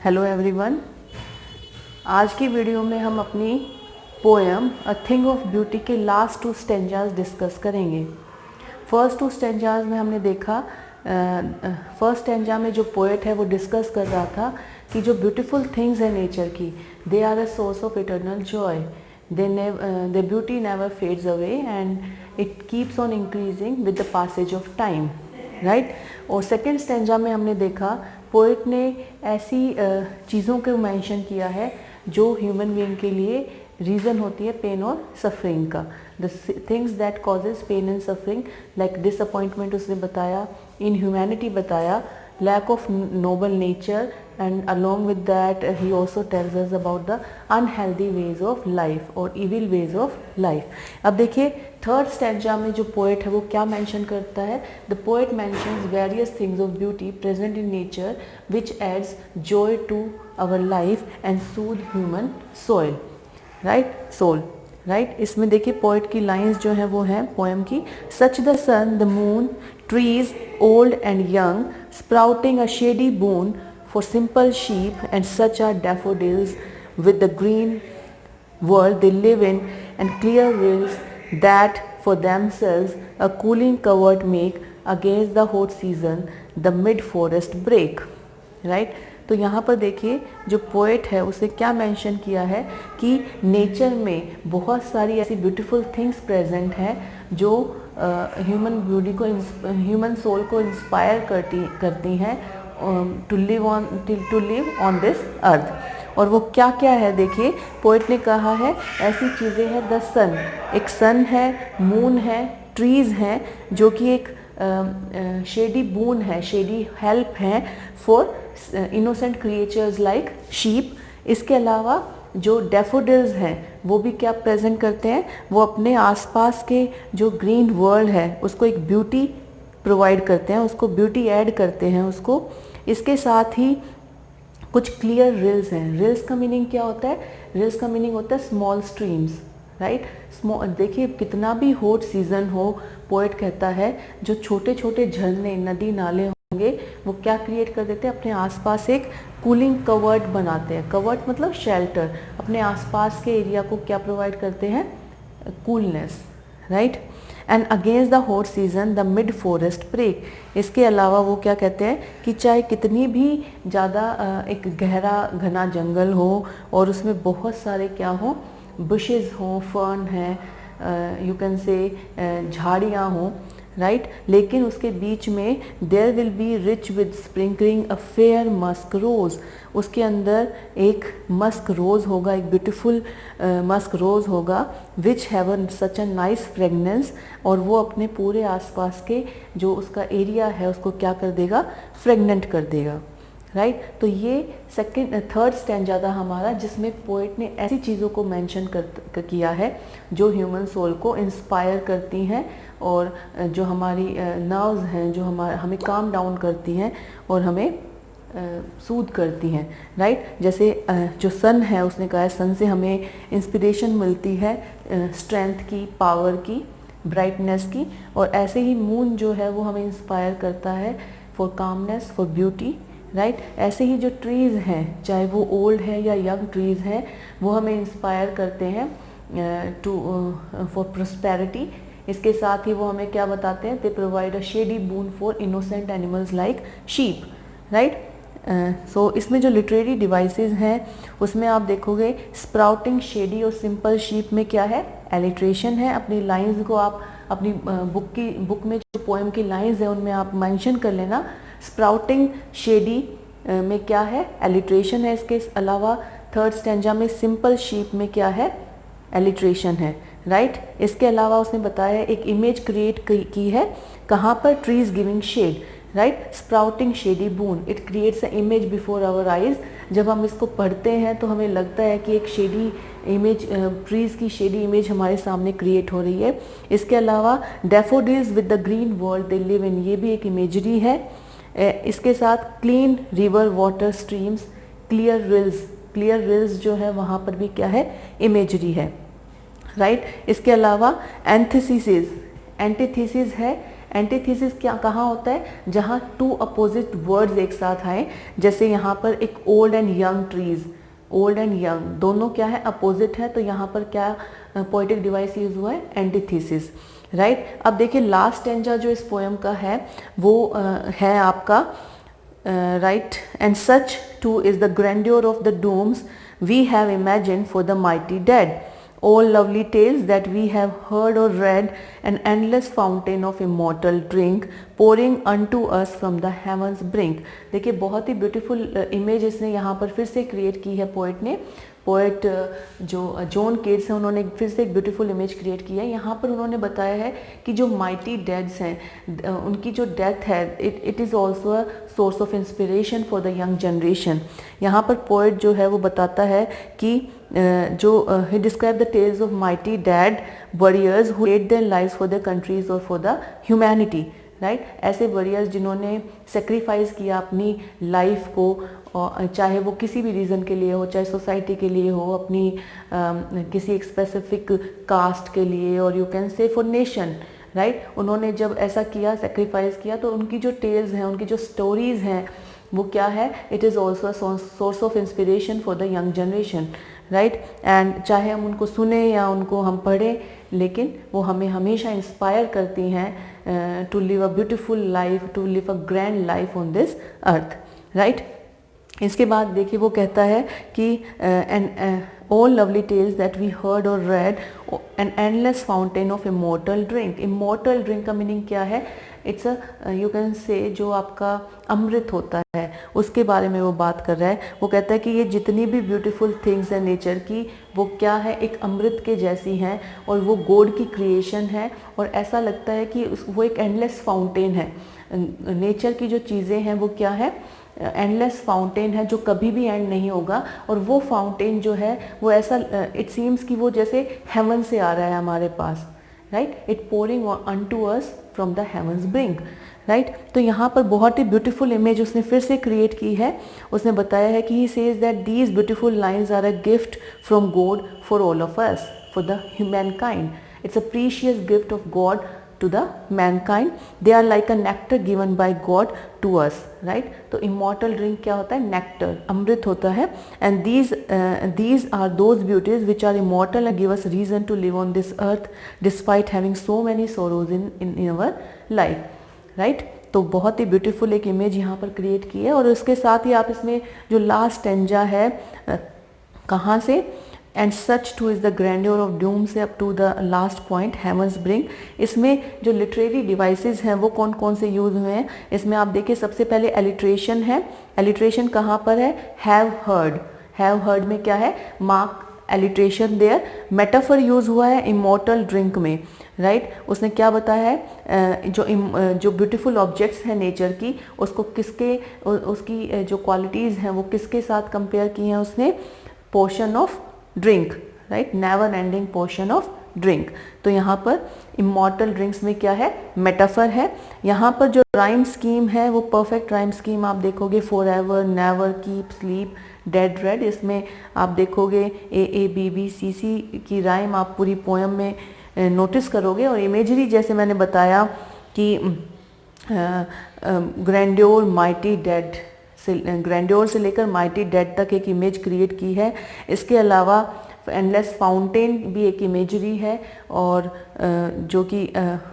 Hello everyone. आज की video में हम अपनी poem a thing of beauty के लास्ट 2 स्टेंजाज डिस्कस करेंगे। फर्स्ट 2 स्टेंजाज में हमने देखा, फर्स्ट स्टेंजा में जो पोएट है वो डिस्कस कर रहा था कि जो ब्यूटीफुल थिंग्स है नेचर की, they are a source of eternal joy, they beauty never fades away and it keeps on increasing with the passage of time, right. और सेकेंड स्टेंजा में हमने देखा पोएट ने ऐसी चीज़ों को मेंशन किया है जो ह्यूमन बीइंग के लिए रीज़न होती है पेन और सफरिंग का। The things that causes pain and suffering like disappointment उसने बताया, इनह्यूमैनिटी बताया, lack of noble nature, and along with that he also tells us about the unhealthy ways of life or evil ways of life. अब देखिए third stanza में जो poet है वो क्या मेंशन करता है। The poet mentions various things of beauty present in nature which adds joy to our life and soothe human soul, right. इसमें देखिए पोएट की लाइंस जो है वो हैं पोएम की, such the sun the moon trees old and young sprouting a shady boon for simple sheep, and such are daffodils with the green world they live in, and clear rills that for themselves a cooling covert make against the hot season the mid forest break, right। तो यहाँ पर देखिए जो poet है उसने क्या mention किया है कि नेचर में बहुत सारी ऐसी ब्यूटीफुल थिंग्स प्रेजेंट हैं जो ह्यूमन ब्यूटी को, ह्यूमन सोल को इंस्पायर करती हैं to live on this earth. और वो क्या क्या है देखिए, पोएट ने कहा है ऐसी चीज़ें हैं, द सन, एक सन है, मून है, ट्रीज़ हैं जो कि एक शेडी बून है, शेडी हेल्प है for innocent creatures like sheep. इसके अलावा जो डैफोडिल्स हैं वो भी क्या प्रेजेंट करते हैं, वो अपने आसपास के जो ग्रीन वर्ल्ड है उसको एक ब्यूटी प्रोवाइड करते हैं, उसको ब्यूटी ऐड करते हैं उसको। इसके साथ ही कुछ क्लियर रिल्स हैं। रिल्स का मीनिंग क्या होता है? रिल्स का मीनिंग होता है स्मॉल स्ट्रीम्स, राइट। देखिए कितना भी हॉट सीज़न हो, पोएट कहता है जो छोटे छोटे झरने, नदी, नाले होंगे वो क्या क्रिएट कर देते हैं, अपने आसपास एक कूलिंग कवर्ट बनाते हैं। कवर्ट मतलब शेल्टर, अपने आसपास के एरिया को क्या प्रोवाइड करते हैं, coolness, right. And against the hot season the mid forest break. इसके अलावा वो क्या कहते हैं कि चाहे कितनी भी ज़्यादा एक गहरा घना जंगल हो और उसमें बहुत सारे क्या हो, बुशेस हों, फर्न है, यू कैन से झाड़ियाँ हों, राइट, लेकिन उसके बीच में there will be rich with sprinkling a fair musk rose. उसके अंदर एक मस्क रोज़ होगा, एक ब्यूटीफुल मस्क रोज़ होगा which have such a nice fragrance, और वो अपने पूरे आसपास के जो उसका एरिया है उसको क्या कर देगा, फ्रेगनेंट कर देगा, राइट। तो ये थर्ड स्टैंजा था हमारा जिसमें पोएट ने ऐसी चीज़ों को मेंशन किया है जो ह्यूमन सोल को इंस्पायर करती हैं और जो हमारी नर्व्स हैं, जो हमें काम डाउन करती हैं और हमें सूद करती हैं, राइट। जैसे जो सन है उसने कहा है सन से हमें इंस्पिरेशन मिलती है स्ट्रेंथ की, पावर की, ब्राइटनेस की, और ऐसे ही मून जो है वो हमें इंस्पायर करता है for calmness, for beauty, right. ऐसे ही जो ट्रीज़ हैं चाहे वो ओल्ड है या यंग ट्रीज़ हैं वो हमें इंस्पायर करते हैं फॉर प्रोस्पेरिटी। इसके साथ ही वो हमें क्या बताते हैं, they provide a shady boon for innocent animals like sheep, right. So इसमें जो लिटरेरी डिवाइसेस हैं उसमें आप देखोगे स्प्राउटिंग, शेडी और सिंपल शीप में क्या है, एलिट्रेशन है। अपनी लाइंस को आप अपनी बुक में जो पोएम की लाइंस है उनमें आप मेंशन कर लेना। स्प्राउटिंग, शेडी में क्या है, एलिट्रेशन है। इसके अलावा थर्ड स्टैंजा में सिंपल शीप में क्या है, एलिट्रेशन है, राइट। इसके अलावा उसने बताया एक इमेज क्रिएट की है, कहाँ पर, trees giving shade, right. Sprouting shady boon, it creates a image before our eyes. जब हम इसको पढ़ते हैं तो हमें लगता है कि एक शेडी इमेज, ट्रीज़ की शेडी इमेज हमारे सामने क्रिएट हो रही है। इसके अलावा daffodils with the green world they live in, ये भी एक इमेजरी है। इसके साथ clean river water streams, clear reels जो है वहाँ पर भी क्या है, इमेजरी है, राइट। इसके अलावा एंटीथेसिस है, एंटीथेसिस क्या कहाँ होता है, जहाँ टू अपोजिट वर्ड्स एक साथ आए, जैसे यहाँ पर एक old and young trees, old and young दोनों क्या है, अपोजिट है, तो यहाँ पर क्या पोएटिक डिवाइस यूज हुआ है, एंटीथेसिस, राइट। अब देखिए लास्ट स्टैंजा जो इस पोएम का है वो है आपका right, and such too is the grandeur of the dooms we have imagined for the mighty dead, all lovely tales that we have heard or read, an endless fountain of immortal drink pouring unto us from the heavens brink। देखिए बहुत ही beautiful image इसने यहाँ पर फिर से create की है पोएट ने। पोएट जो जॉन केट्स हैं उन्होंने फिर से एक ब्यूटीफुल इमेज क्रिएट की है। यहाँ पर उन्होंने बताया है कि जो माइटी डेड्स हैं उनकी जो डेथ है it is also a source of inspiration for the young generation. यहाँ पर पोएट जो है वो बताता है कि जो he describe the tales of mighty dead warriors who led their lives for the countries और फॉर द ह्यूमैनिटी, राइट। ऐसे वॉरियर्स जिन्होंने सेक्रीफाइस किया अपनी लाइफ को, और चाहे वो किसी भी रीज़न के लिए हो, चाहे सोसाइटी के लिए हो, अपनी किसी एक स्पेसिफिक कास्ट के लिए, और you can say for nation, right. उन्होंने जब ऐसा किया, सेक्रीफाइस किया, तो उनकी जो टेल्स हैं, उनकी जो स्टोरीज़ हैं वो क्या है, it is also source of inspiration for the young generation, right. And चाहे हम उनको सुने या उनको हम पढ़ें, लेकिन वो हमें हमेशा इंस्पायर करती हैं to live a beautiful life, to live a grand life on this earth, right. इसके बाद देखिए वो कहता है कि and all lovely tales that we heard or read, an endless fountain of immortal drink। immortal drink का meaning क्या है, it's a you can say जो आपका अमृत होता है उसके बारे में वो बात कर रहा है। वो कहता है कि ये जितनी भी ब्यूटीफुल थिंग्स हैं नेचर की, वो क्या है, एक अमृत के जैसी हैं, और वो गॉड की क्रिएशन है, और ऐसा लगता है कि वो एक एंडलेस फाउंटेन है। नेचर की जो चीज़ें हैं वो क्या है, एंडलेस फाउंटेन है जो कभी भी एंड नहीं होगा, और वो फाउंटेन जो है वो ऐसा इट सीम्स कि वो जैसे हेवन से आ रहा है हमारे पास, right. It pouring unto us from the heavens brink, right. तो यहाँ पर बहुत ही ब्यूटीफुल इमेज उसने फिर से क्रिएट की है। उसने बताया है कि he says that these beautiful lines are a gift from God for all of us, for the humankind. It's a precious gift of God to the mankind, they are like a nectar given by God to us, right। तो immortal drink क्या होता है, nectar, अमृत होता है। and these are those beauties which are immortal and give us reason to live on this earth despite having so many sorrows in our life, right। तो बहुत ही beautiful एक इमेज यहाँ पर क्रिएट की है। और उसके साथ ही आप इसमें जो लास्ट स्टैंजा है कहाँ से, and such too is the grandeur of doom से up to the last point heavens bring. इसमें जो लिटरेरी डिवाइसेस हैं वो कौन कौन से यूज़ हुए हैं, इसमें आप देखिए सबसे पहले एलिट्रेशन है। एलिट्रेशन कहाँ पर है, हैव हर्ड। हैव हर्ड में क्या है, mark alliteration there. Metaphor use हुआ है इमॉर्टल ड्रिंक में, राइट। उसने क्या बताया है, जो ब्यूटीफुल ऑब्जेक्ट्स हैं नेचर की, उसको किसके, उसकी जो क्वालिटीज़ हैं वो किसके साथ कंपेयर की हैं उसने, portion of drink, right, never ending portion of drink. तो यहाँ पर इमॉर्टल ड्रिंक्स में क्या है, मेटाफर है। यहाँ पर जो राइम स्कीम है वो परफेक्ट राइम स्कीम आप देखोगे, for ever, never, keep, sleep, dead, red. इसमें आप देखोगे ए बी बी सी सी की राइम आप पूरी पोएम में नोटिस करोगे। और इमेजरी जैसे मैंने बताया कि ग्रैंड्योर माइटी डेड ग्रैंड्योर से लेकर माइटी डेड तक एक इमेज क्रिएट की है। इसके अलावा एंडलेस फाउंटेन भी एक इमेजरी है, और जो कि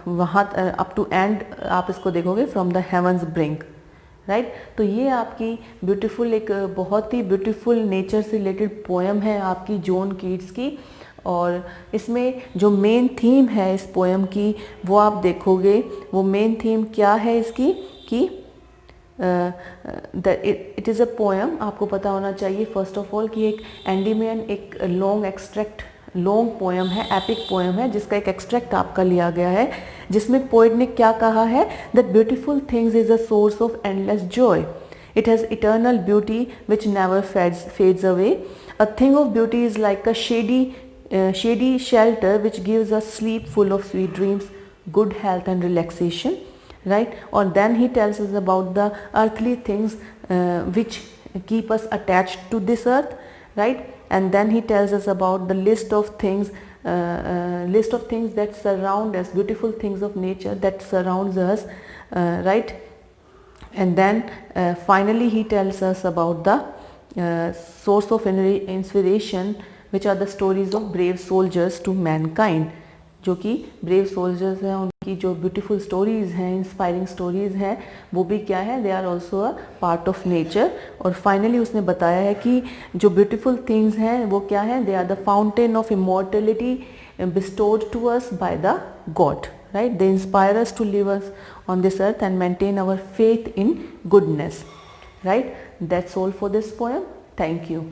वहाँ अप टू एंड आप इसको देखोगे from the heavens brink, right. तो ये आपकी ब्यूटीफुल एक बहुत ही ब्यूटीफुल नेचर से रिलेटेड पोएम है आपकी जॉन कीट्स की। और इसमें जो मेन थीम है इस पोएम की वो आप देखोगे, वो मेन थीम क्या है इसकी कि इट इज़ अ पोएम। आपको पता होना चाहिए फर्स्ट ऑफ ऑल कि एक एंडीमियन एक लॉन्ग पोएम है, एपिक पोएम है, जिसका एक एक्सट्रैक्ट आपका लिया गया है, जिसमें पोएट ने क्या कहा है, that beautiful things is a source of endless Joy, it has eternal beauty which never fades away, a thing of beauty is like a shady shelter which gives us sleep full of sweet dreams, good health and relaxation, right। Or then he tells us about the earthly things which keep us attached to this earth, right। And then he tells us about the list of things list of things that surround us, beautiful things of nature that surrounds us, right? And then finally he tells us about the source of inspiration, which are the stories of brave soldiers to mankind. जो कि brave soldiers हैं, उनकी जो beautiful stories हैं, inspiring stories हैं, वो भी क्या है, they are also a part of nature. और फाइनली उसने बताया है कि जो ब्यूटीफुल थिंग्स हैं वो क्या है, they are the fountain of immortality bestowed to us by the God, right? They inspire us to live us on this earth and maintain our faith in goodness, right? That's all for this poem. Thank you.